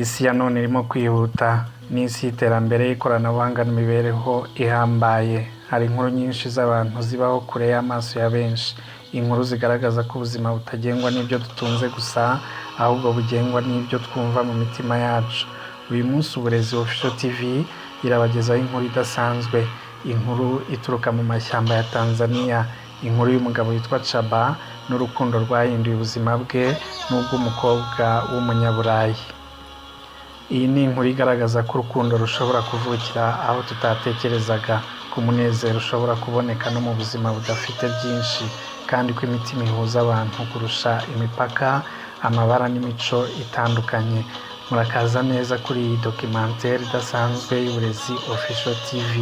Isi ya none irimo kwihuta, n'isi y'iterambere y'ikoranabuhanga n'imibereho ihambaye. Hari inkuru nyinshi z'abantu zibaho kure y'amaso ya benshi. Inkuru zigaragaza ko ubuzima butagengwa n'ibyo dutunze gusa, ahubwo bugengwa n'ibyo twumva mu mitima yacu. Uyu munsi Uburezi Official TV irabagezaho inkuru idasanzwe. Inkuru ituruka mu mashyamba ya Tanzania. Inkuru y'umugabo witwa Chaba n'urukundo rwahinduye ubuzima bwe n'ubw'umukobwa w'umunyaburayi. Iyi ni inkuru igaragaza ko urukundo rushobora kuvukira aho tutatekerezaga, ko umunezero ushobora kuboneka no mu buzima budafite byinshi, kandi ko imitima ihuza abantu kurusha imipaka, amabara n'imico itandukanye. Murakaza neza kuri iyi documentaire idasanzwe y'Uburezi Official TV.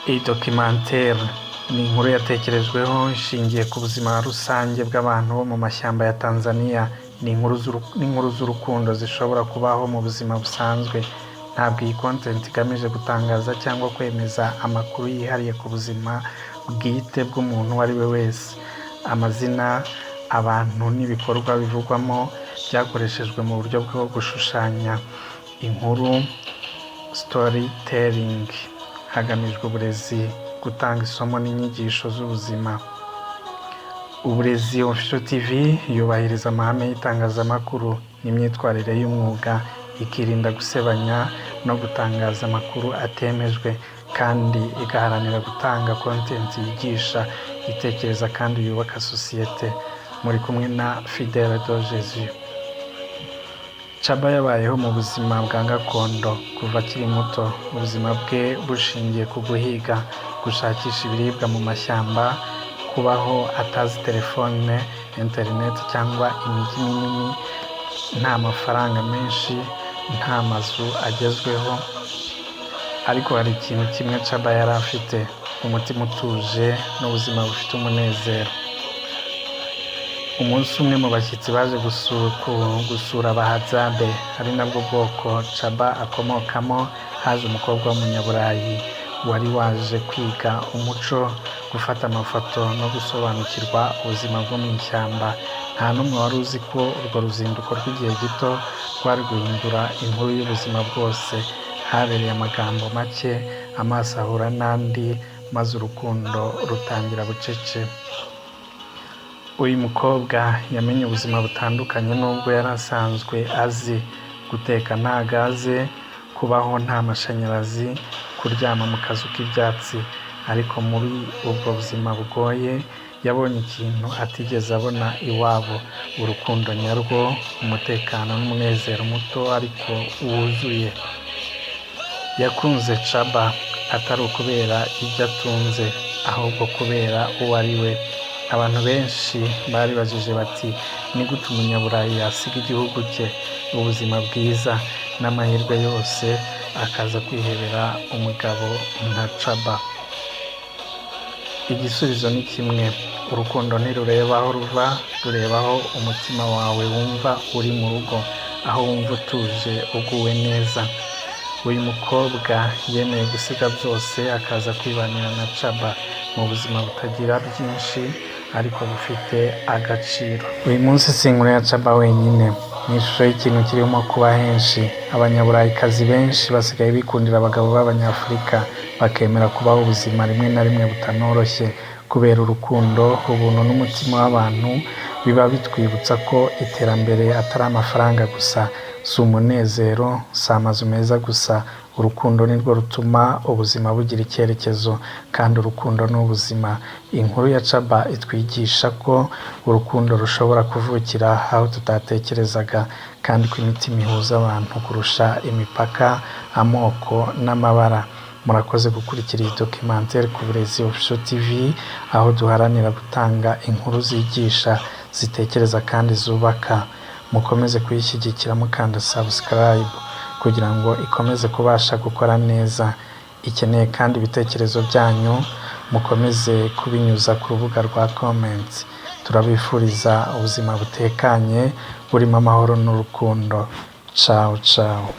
Iyi documentaire ni inkuru yatekerejweho ishingiye ku buzima rusange bw'abantu bo mu mashyamba ya Tanzania. Ni inkuru z'urukundo zishobora kubaho mu buzima busanzwe. Ntabwo iyi content igamije gutangaza cyangwa kwemeza amakuru yihariye ku buzima bwite bw'umuntu uwo ari we wese. Amazina, abantu n'ibikorwa bivugwamo byakoreshejwe mu buryo bwo gushushanya inkuru, storytelling, hagamijwe uburezi, gutanga isomo n'inyigisho z'ubuzima. Uburezi Official TV yubahiriza amahame y'itangazamakuru n'imyitwarire y'umwuga, ikirinda gusebanya no gutangaza amakuru atemejwe, kandi igaharanira gutanga content yigisha, itekereza kandi yubaka sosiyete. Muri kumwe na Fidèle de Jesus. Chaba yabayeho mu buzima bwa gakondo kuva akiri muto. Ubuzima bwe bushingiye ku guhiga, gushakisha ibiribwa mu mashyamba, kubaho atazi telefone, interineti cyangwa imijyi minini, nta mafaranga menshi, nta mazu agezweho. Ariko hari ikintu kimwe Chaba yari afite: umutima utuje n'ubuzima bufite umunezero. Umunsi umwe mu bashyitsi baje gusura Abahadzabe, ari nabwo bwoko Chaba akomokamo, haje umukobwa w'umunyaburayi wari waje kwiga umuco, gufata amafoto no gusobanukirwa ubuzima bwo mu ishyamba. Nta n'umwe wari uzi ko urwo ruzinduko rw'igihe gito rwari guhindura inkuru y'ubuzima bwose. Habereye amagambo make, amaso ahura n'andi, maze urukundo rutangira bucece. Uyu mukobwa yamenye ubuzima butandukanye n'ubwo yari asanzwe azi: guteka nta gaze, kubaho nta mashanyarazi, kuryama mu kazu k'ibyatsi. Ariko muri ubwo buzima bugoye yabonye ikintu atigeze abona iwabo: urukundo nyarwo, umutekano n'umunezero muto ariko wuzuye. Yakunze Chaba atari ukubera ibyo atunze, ahubwo kubera uwo ari we. Abantu benshi baribajije bati: ni gute umunyaburayi yasiga igihugu cye, ubuzima bwiza n'amahirwe yose, akaza kwihebera umugabo nka Chaba? Igisubizo ni kimwe: urukundo ntirureba aho ruva, rureba aho umutima wawe wumva uri mu rugo, aho wumva utuje, uguwe neza. Uyu mukobwa yemeye gusiga byose akaza kwibanira na Chaba mu buzima butagira byinshi ariko bufite agaciro. Uyu munsi si inkuru ya Chaba wenyine, ni ishusho y'ikintu kirimo kuba henshi. Abanyaburayikazi benshi basigaye bikundira abagabo b'Abanyafurika, bakemera kubaho ubuzima rimwe na rimwe butanoroshye kubera urukundo, ubuntu n'umutima w'abantu. Biba bitwibutsa ko iterambere atari amafaranga gusa, si umunezero, si amazu meza gusa. Urukundo ni rwo rutuma ubuzima bugira icyerekezo, kandi urukundo ni ubuzima. Inkuru ya Chaba itwigisha ko urukundo rushobora kuvukira aho tutatekerezaga, kandi ko imitima ihuza abantu kurusha imipaka, amoko n'amabara. Murakoze gukurikira iyi documentaire ku Burezi Official TV, aho duharanira gutanga inkuru zigisha, zitekereza kandi zubaka. Mukomeze kuyishyigikira mukanda subscribe kugira ngo ikomeze kubasha gukora neza. Ikeneye kandi ibitekerezo byanyu, mukomeze kubinyuza ku rubuga rwa comments. Turabifuriza ubuzima butekanye burimo amahoro n'urukundo. Ciao ciao.